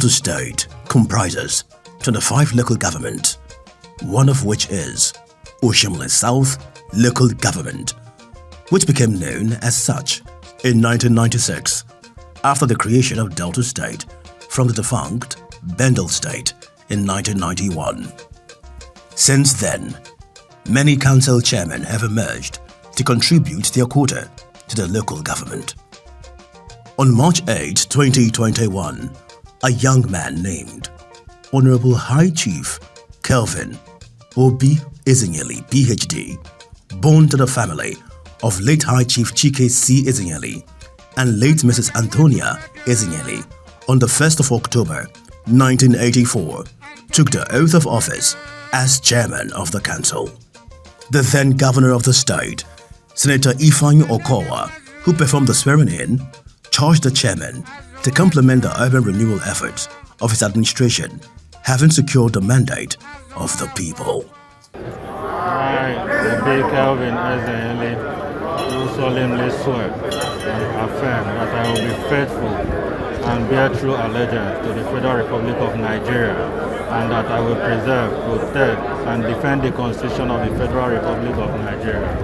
Delta State comprises 25 local government, one of which is Oshimle South Local Government, which became known as such in 1996 after the creation of Delta State from the defunct Bendel State in 1991. Since then, many council chairmen have emerged to contribute their quota to the local government. On March 8, 2021, a young man named Honorable High Chief Kelvin Obi Ezenyili, PhD, born to the family of late High Chief Chike C. Ezenyili and late Mrs. Antonia Ezenyili, on the 1st of October 1984, took the oath of office as chairman of the council. The then governor of the state, Senator Ifeanyi Okowa, who performed the swearing-in, charged the chairman to complement the urban renewal efforts of his administration, having secured the mandate of the people. I, Obi Kelvin Ezenyili, do solemnly swear and affirm that I will be faithful and bear true allegiance to the Federal Republic of Nigeria, and that I will preserve, protect, and defend the Constitution of the Federal Republic of Nigeria.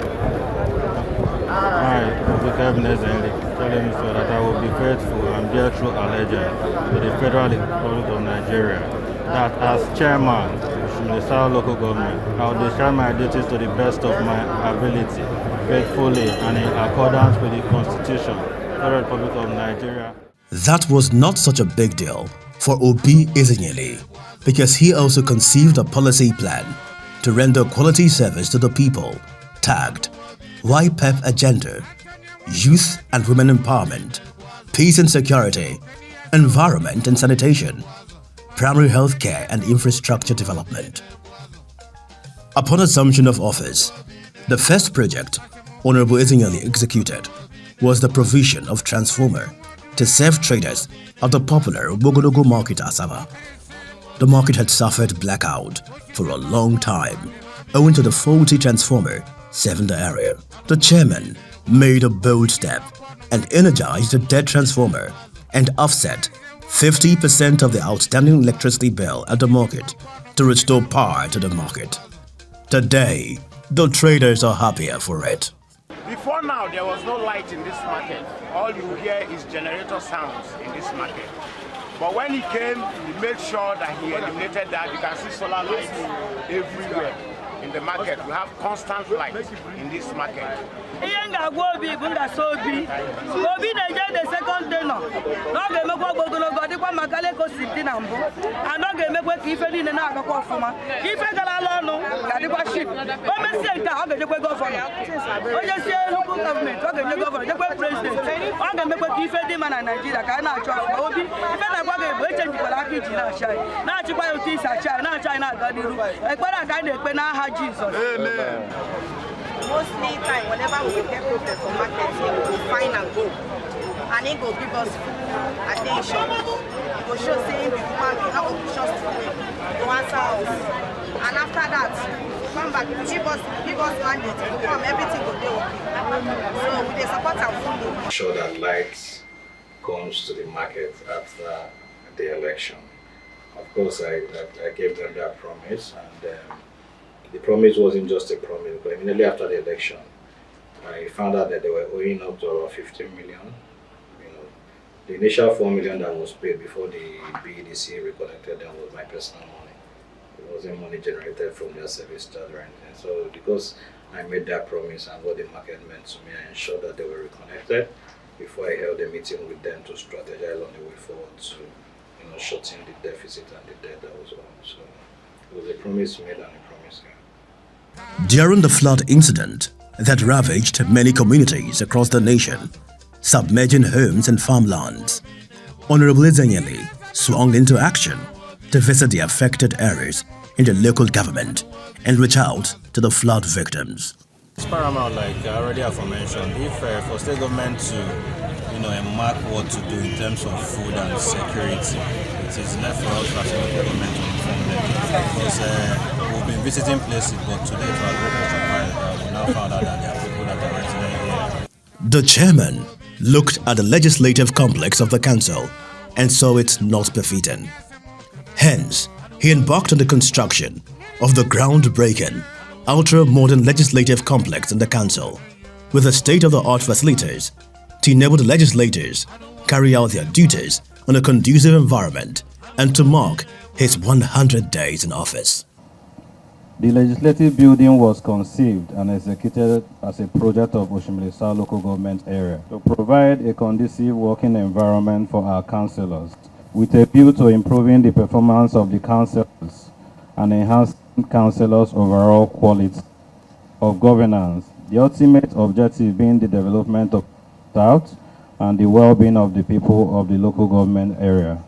I, Obi Kelvin Ezenyili, solemnly swear that I will be faithful and bear true allegiance to the Federal Republic of Nigeria, that as chairman of the South Local Government, I will discharge my duties to the best of my ability, faithfully and in accordance with the Constitution of the Federal Republic of Nigeria. That was not such a big deal for Obi Ezenyili, because he also conceived a policy plan to render quality service to the people, tagged YPEP Agenda, Youth and Women Empowerment, Peace and Security, Environment and Sanitation, Primary Health Care and Infrastructure Development. Upon assumption of office, the first project Honorable Ezenyili executed was the provision of transformer to serve traders at the popular Ogologo Market Asaba. The market had suffered blackout for a long time owing to the faulty transformer serving the area. The chairman made a bold step and energized the dead transformer and offset 50% of the outstanding electricity bill at the market to restore power to the market. Today, the traders are happier for it. Before now, there was no light in this market. All you hear is generator sounds in this market. But when he came, he made sure that he eliminated that. You can see solar lights everywhere in the market. We have constant light in this market. Amen. Mostly time, whenever we get problem for market, he will find and go. And he will give us full attention. He will show saying the human being, how we trust to answer us. And after that, come back, give us mandate to come, everything will be okay. So with the support and funding. Make sure that light comes to the market after the election. Of course, I gave them that promise, and the promise wasn't just a promise, but immediately after the election, I found out that they were owing up to about 15 million. You know, the initial 4 million that was paid before the BEDC recollected them was my personal money. It wasn't money generated from their service charge or anything. So because I made that promise and what the market meant to me, I ensured that they were reconnected before I held a meeting with them to strategize on the way forward to shorten the deficit and the debt that was on. So it was a promise made and a promise kept. During the flood incident that ravaged many communities across the nation, submerging homes and farmlands, Honorable Ezenyili swung into action to visit the affected areas in the local government and reach out to the flood victims. It's paramount, like I already aforementioned, if for state government to mark what to do in terms of food and security, it is left for us as a local government to inform them. Because we've been visiting places, but today to our greatest surprise, we now found out that there are people that are resident here. The chairman looked at the legislative complex of the council and saw it not befitting. Hence, he embarked on the construction of the groundbreaking, ultra-modern legislative complex in the council, with the state-of-the-art facilities to enable the legislators carry out their duties in a conducive environment and to mark his 100 days in office. The legislative building was conceived and executed as a project of Oshimile South local government area to provide a conducive working environment for our councillors, with a view to improving the performance of the councillors and enhancing councillors' overall quality of governance, the ultimate objective being the development of South and the well-being of the people of the local government area.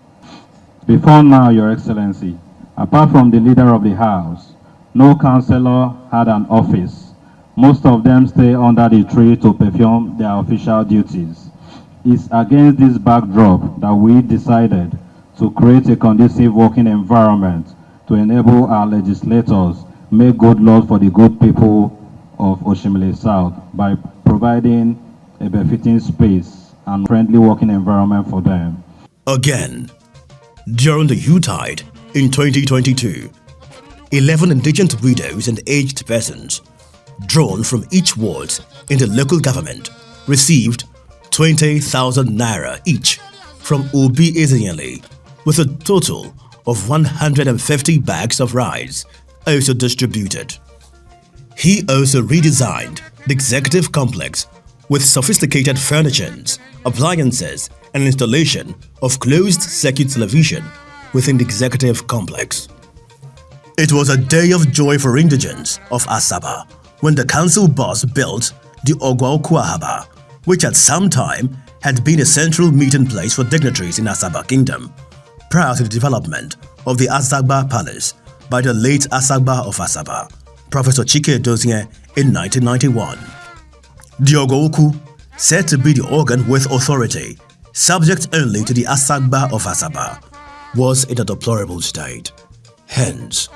Before now, Your Excellency, apart from the leader of the House, no councillor had an office. Most of them stay under the tree to perform their official duties. It's against this backdrop that we decided to create a conducive working environment to enable our legislators make good laws for the good people of Oshimile South by providing a befitting space and friendly working environment for them. Again, during the Yuletide in 2022, 11 indigent widows and aged persons, drawn from each ward in the local government, received 20,000 naira each from Obi Ezenyili, with a total of 150 bags of rice also distributed. He also redesigned the executive complex with sophisticated furnitures, appliances, and installation of closed-circuit television within the executive complex. It was a day of joy for indigents of Asaba when the council boss built the Ogwaoku Ahaba, which at some time had been a central meeting place for dignitaries in Asaba Kingdom, prior to the development of the Asagba Palace by the late Asagba of Asaba, Professor Chike Dozie, in 1991. The Ogwaoku, said to be the organ with authority, subject only to the Asagba of Asaba, was in a deplorable state. Hence,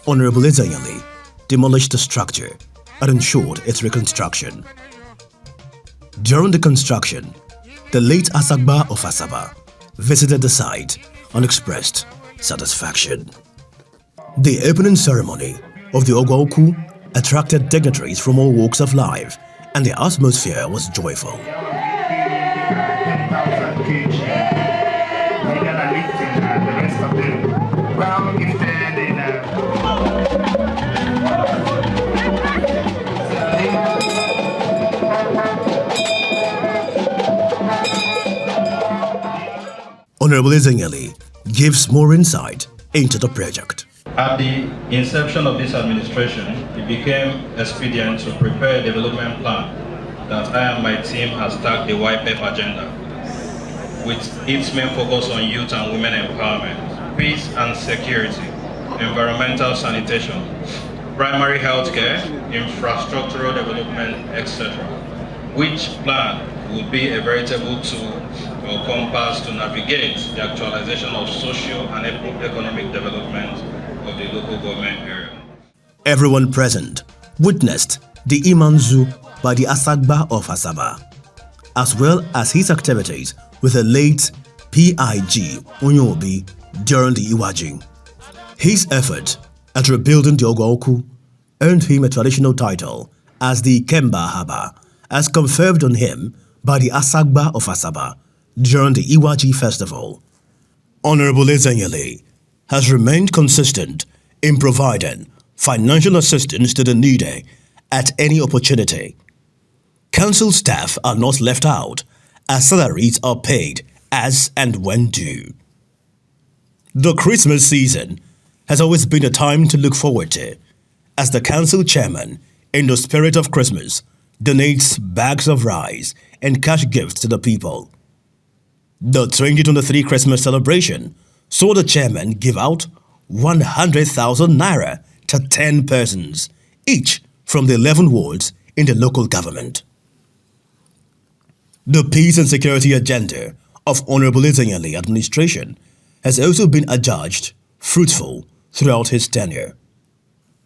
Honorable Ezenyili demolished the structure and ensured its reconstruction. During the construction, the late Asagba of Asaba visited the site and expressed satisfaction. The opening ceremony of the Ogwaoku attracted dignitaries from all walks of life, and the atmosphere was joyful. Honorable Ezenyili gives more insight into the project. At the inception of this administration, it became expedient to prepare a development plan that I and my team has tagged the YPEP agenda, with its main focus on youth and women empowerment, peace and security, environmental sanitation, primary healthcare, infrastructural development, etc., which plan would be a veritable tool or compass to navigate the actualization of social and economic development of the local government area. Everyone present witnessed the Imanzu by the Asagba of Asaba, as well as his activities with the late P.I.G. Onyobi during the Iwaji. His effort at rebuilding the Ogwaoku earned him a traditional title as the Kemba Haba, as conferred on him by the Asagba of Asaba during the Iwaji festival. Honorable Ezenyili has remained consistent in providing financial assistance to the needy at any opportunity. Council staff are not left out, as salaries are paid as and when due. The Christmas season has always been a time to look forward to, as the council chairman, in the spirit of Christmas, donates bags of rice and cash gifts to the people. The 2023 Christmas celebration saw the chairman give out 100,000 naira to 10 persons, each from the 11 wards in the local government. The peace and security agenda of Honorable Ezenyili administration has also been adjudged fruitful throughout his tenure.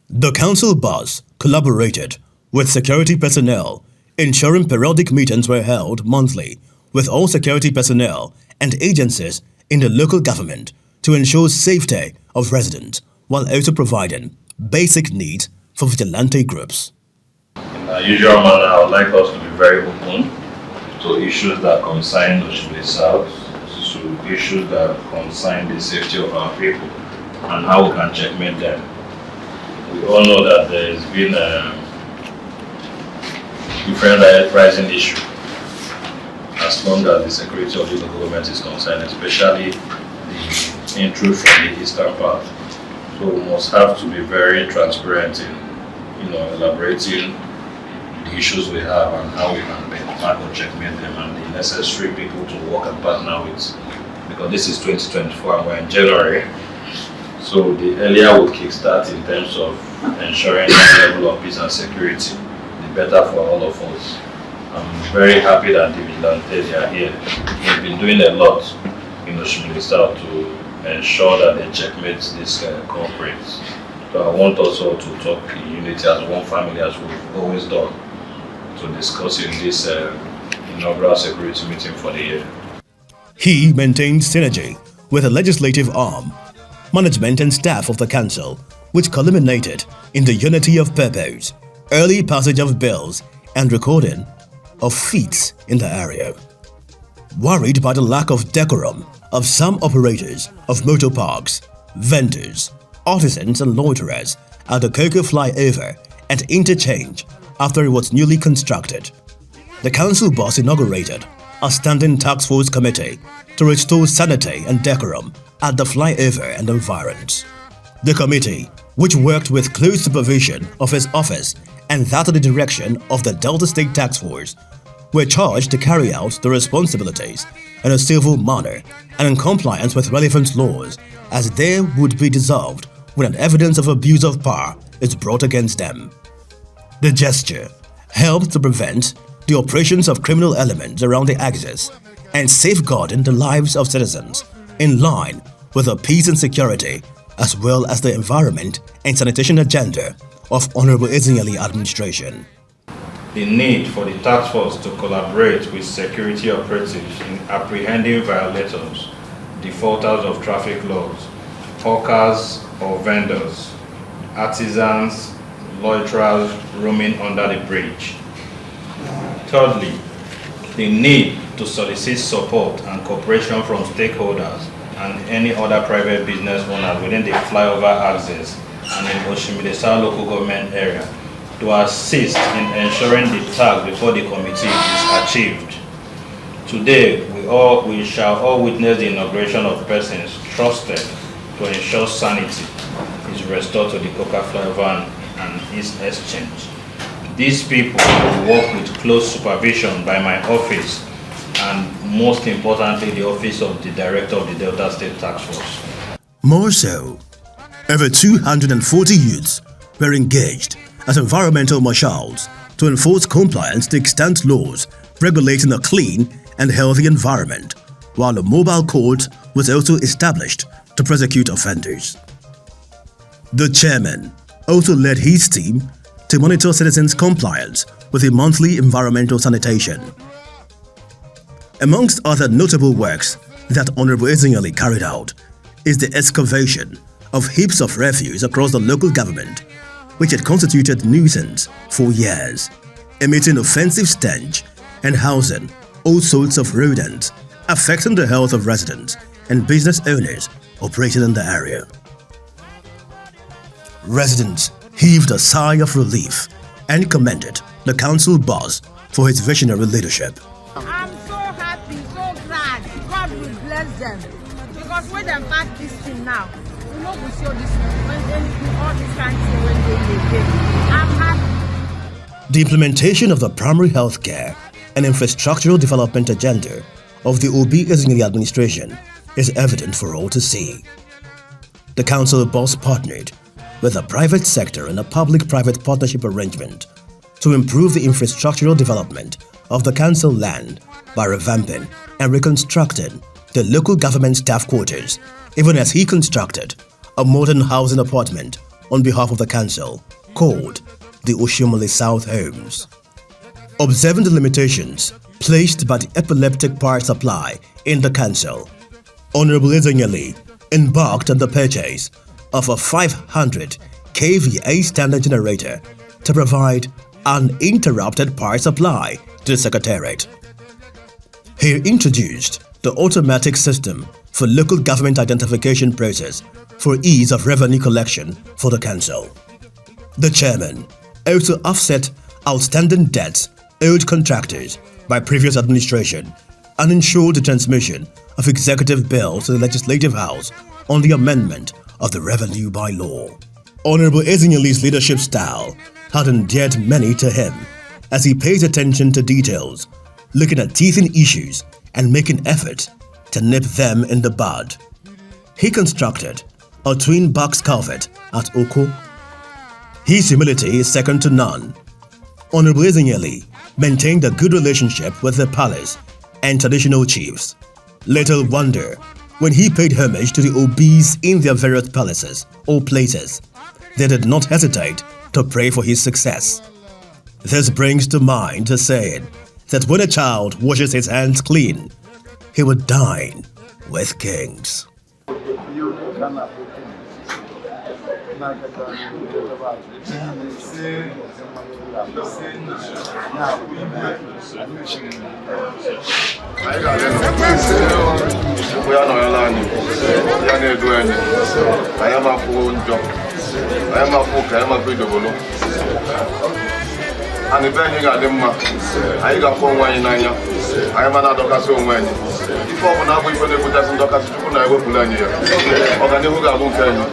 The council boss collaborated with security personnel, ensuring periodic meetings were held monthly with all security personnel and agencies in the local government to ensure safety of residents while also providing basic needs for vigilante groups. In our usual manner, I would like us to be very open to issues that concern Oshimile South, to issues that concern the safety of our people and how we can checkmate them. We all know that there has been a different rising issue as long as the security of the local government is concerned, especially the intrude from the eastern part. So we must have to be very transparent in elaborating the issues we have and how we can benchmark or checkmate them and the necessary people to work and partner with. Because this is 2024 and we're in January. So the earlier we kickstart in terms of ensuring the level of peace and security, the better for all of us. I'm very happy that the vigilantes are here. We've been doing a lot in Oshimile South to ensure that they checkmate these culprits. So I want us all to talk in unity as one family, as we've always done, to discuss in this inaugural security meeting for the year. He maintains synergy with the legislative arm, management and staff of the council, which culminated in the unity of purpose, early passage of bills and recording of feats in the area. Worried by the lack of decorum of some operators of motor parks, vendors, artisans and loiterers at the Cocoa flyover and interchange after it was newly constructed, the council boss inaugurated a standing task force committee to restore sanity and decorum at the flyover and environs. The committee, which worked with close supervision of his office and that of the direction of the Delta State Task Force, were charged to carry out the responsibilities in a civil manner and in compliance with relevant laws, as they would be dissolved when an evidence of abuse of power is brought against them. The gesture helped to prevent the operations of criminal elements around the axis and safeguarding the lives of citizens in line with the peace and security as well as the environment and sanitation agenda of Honorable Ezenyili administration. The need for the task force to collaborate with security operatives in apprehending violators, defaulters of traffic laws, hawkers or vendors, artisans, loiterers roaming under the bridge. Thirdly, the need to solicit support and cooperation from stakeholders and any other private business owners within the flyover axis and in Oshimile South local government area to assist in ensuring the task before the committee is achieved. Today, we shall all witness the inauguration of persons trusted to ensure sanity is restored to the Coca flyover and its exchange. These people will work with close supervision by my office and most importantly the office of the Director of the Delta State Task Force. More so, over 240 youths were engaged as environmental marshals to enforce compliance to extant laws regulating a clean and healthy environment, while a mobile court was also established to prosecute offenders. The chairman also led his team to monitor citizens' compliance with the monthly environmental sanitation. Amongst other notable works that Honorable Ezenyili carried out is the excavation of heaps of refuse across the local government, which had constituted nuisance for years, emitting offensive stench and housing all sorts of rodents, affecting the health of residents and business owners operating in the area. Residents heaved a sigh of relief and commended the council boss for his visionary leadership. I'm so happy, so glad. God will bless them. Because when they back this thing now, we know we show this when all this country when they get. I'm happy. The implementation of the primary health care and infrastructural development agenda of the Obi Ezenyili administration is evident for all to see. The council boss partnered with the private sector in a public-private partnership arrangement to improve the infrastructural development of the council land by revamping and reconstructing the local government staff quarters, even as he constructed a modern housing apartment on behalf of the council called the Oshimile South Homes. Observing the limitations placed by the epileptic power supply in the council, Honorable Ezenyili embarked on the purchase of a 500 kVA standard generator to provide uninterrupted power supply to the Secretariat. He introduced the automatic system for local government identification process for ease of revenue collection for the council. The chairman also offset outstanding debts owed contractors by previous administration and ensured the transmission of executive bills to the Legislative House on the amendment of the revenue bylaw. Honorable Ezenyili's leadership style had endeared many to him as he pays attention to details, looking at teething issues and making effort to nip them in the bud. He constructed a twin box culvert at Oko. His humility is second to none. Honorable Ezenyili maintained a good relationship with the palace and traditional chiefs. Little wonder when he paid homage to the Obis in their various palaces or places, they did not hesitate to pray for his success. This brings to mind the saying that when a child washes his hands clean, he would dine with kings. And the venue got them, I got 4 1 in Nanya. I am another Docas when. Before when I went for the Buddhas and Docas, you could never pull any. Or the new Gabon Canyon.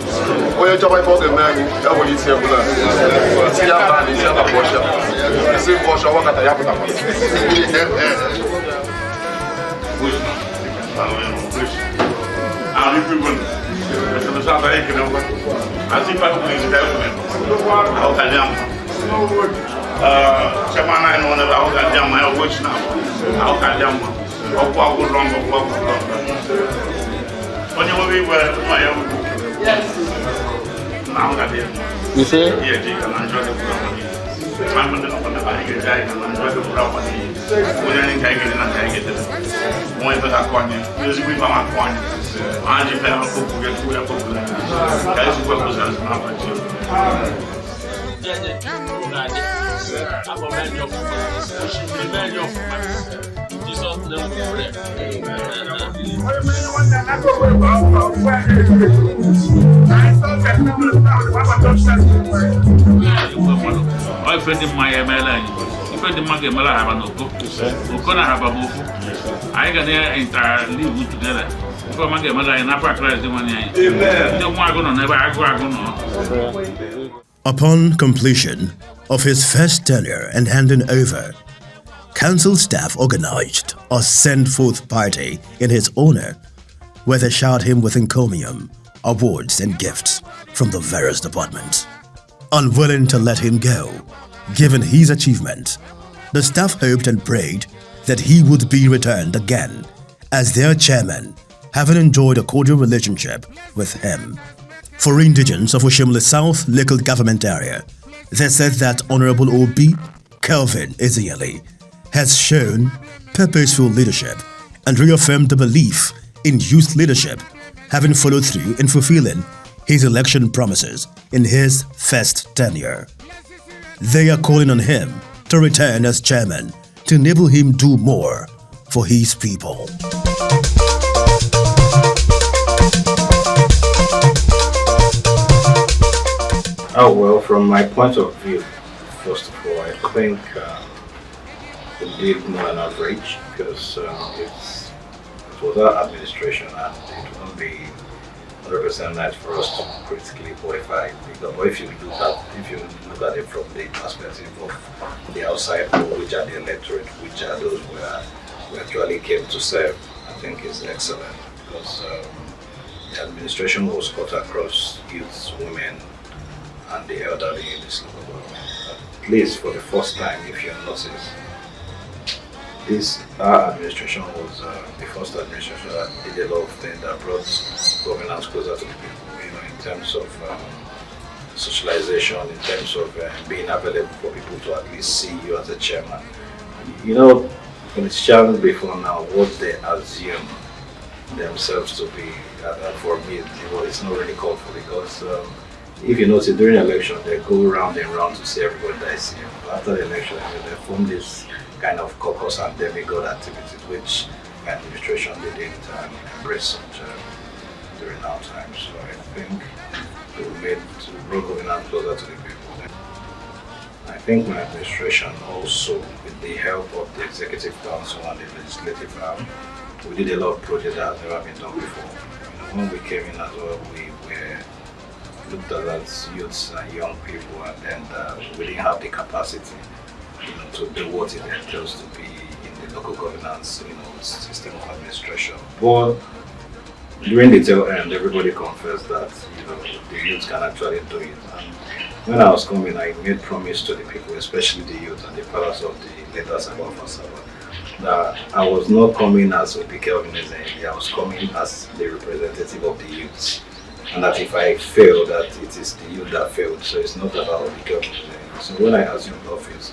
When you talk about the man, that will you see a blood. See a band, see a washer. See washer, what at the Yapata. I'll be people. The South African, I think I will I'll tell them. Chairman, I know that I will get my watch now. I'll get them. I'll walk along. When you will be where my own. Yes. Now that you say, yeah, you can enjoy the property. I'm going to enjoy the property. When I take it and take it. When I got it, there's a people I'm going. And you can get to a popular. That's what was as an I friend my MLA. Friend of my MLA have no book. We're gonna have a book. I can entire live together. For my MLA and upper class the money. Don't want to never I go. Upon completion of his first tenure and handing over, council staff organized a send-forth party in his honor, where they showered him with encomium, awards and gifts from the various departments. Unwilling to let him go, given his achievements, the staff hoped and prayed that he would be returned again as their chairman, having enjoyed a cordial relationship with him. For indigents of Oshimole South local government area, they said that Honorable Obi Kelvin Ezenyili has shown purposeful leadership and reaffirmed the belief in youth leadership, having followed through in fulfilling his election promises in his first tenure. They are calling on him to return as chairman to enable him do more for his people. Oh, well, from my point of view, first of all, I think it did more than average because it was our administration and it won't be 100% nice for us to critically qualify. But if you look at it from the perspective of the outside world, which are the electorate, which are those who actually came to serve, I think is excellent because the administration was cut across youths, women, and the elderly in this local government. At least for the first time, if you notice, our administration was the first administration that did a lot of things that brought governance closer to the people, in terms of socialization, in terms of being available for people to at least see you as a chairman. Politicians before now, what they assume themselves to be, for me, it's not really called for, because if you notice, during election, they go round and round to see everybody that is here. After the election, they form this kind of caucus and demigod activities, which my administration didn't embrace such during our time. So I think we made rural governance closer to the people. I think my administration also, with the help of the Executive Council and the Legislative Arm, we did a lot of projects that have never been done before. When we came in as well, we were looked at as youths and young people, and then we didn't have the capacity, to do what it entails to be in the local governance, system of administration. But during the tail end, everybody confessed that the youth can actually do it. And when I was coming, I made promise to the people, especially the youth and the fathers of the later Sabah, that I was not coming as Obi Kelvin Ezenyili, I was coming as the representative of the youth. And that if I fail, that it is the youth that failed. So it's not about Obi Kelvin Ezenyili. So when I assumed office,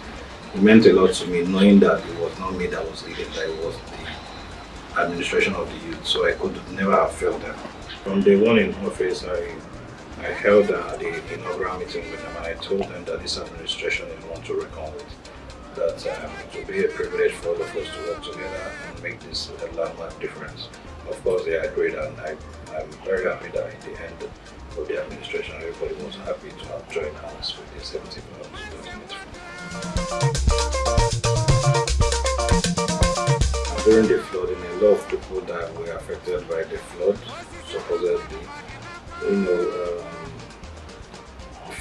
it meant a lot to me, knowing that it was not me that was leading, that it was the administration of the youth. So I could never have failed them. From day one in office, I held the inaugural meeting with them, and I told them that this administration is one to reckon with. That it will be a privilege for all of us to work together and make this a landmark difference. Of course, they agreed, and I'm very happy that in the end of the administration, everybody was happy to have joined hands with the executive During the flooding, a lot of people that were affected by the flood supposedly,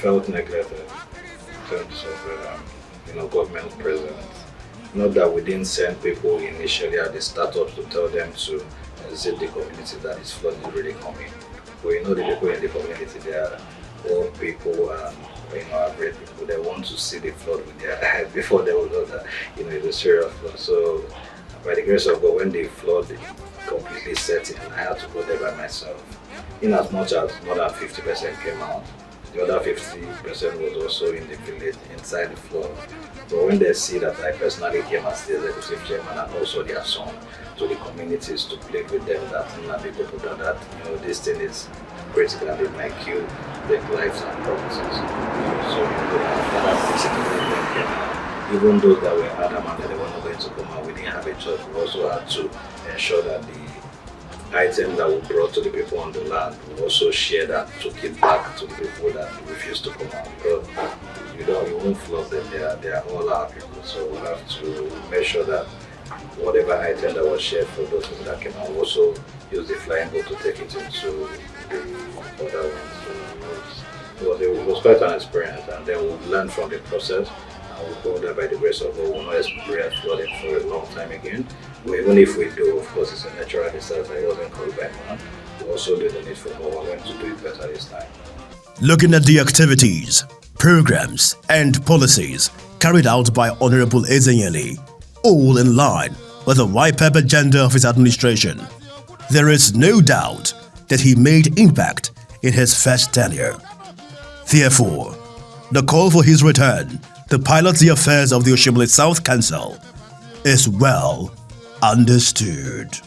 felt neglected in terms of government presence. Not that we didn't send people initially at the startups to tell them to exit the community that this flood is really coming. But the people in the community, they are old people and average people. They want to see the flood with their eyes before they will know that it's a serious flood. So by the grace of God, when the flood completely set in, I had to go there by myself. In as much as more than 50% came out, the other 50% was also in the village, inside the flood. But when they see that I personally came as the executive chairman and also their son to the communities to plead with them that this thing is critical and it might kill their lives and properties. So even those that were adamant that they were not going to come out, we didn't have a choice. We also had to ensure that the items that we brought to the people on the land, we also share that, took it back to the people that refused to come out. Because you won't flood them, they are all our people. So we have to make sure that whatever item that was shared for those people that came out, we also use the flying boat to take it into the other ones. So it was quite an experience, and then we learned from the process. We hope that by the grace of God, we will not experience flooding for a long time again. But even if we do, of course, it's a natural disaster. It wasn't caused by man. We also do the need for more. We're going to do it better this time. Looking at the activities, programs, and policies carried out by Honorable Ezenyili, all in line with the white paper agenda of his administration, there is no doubt that he made impact in his first tenure. Therefore, the call for his return to pilot the affairs of the Oshimole South Council is well understood.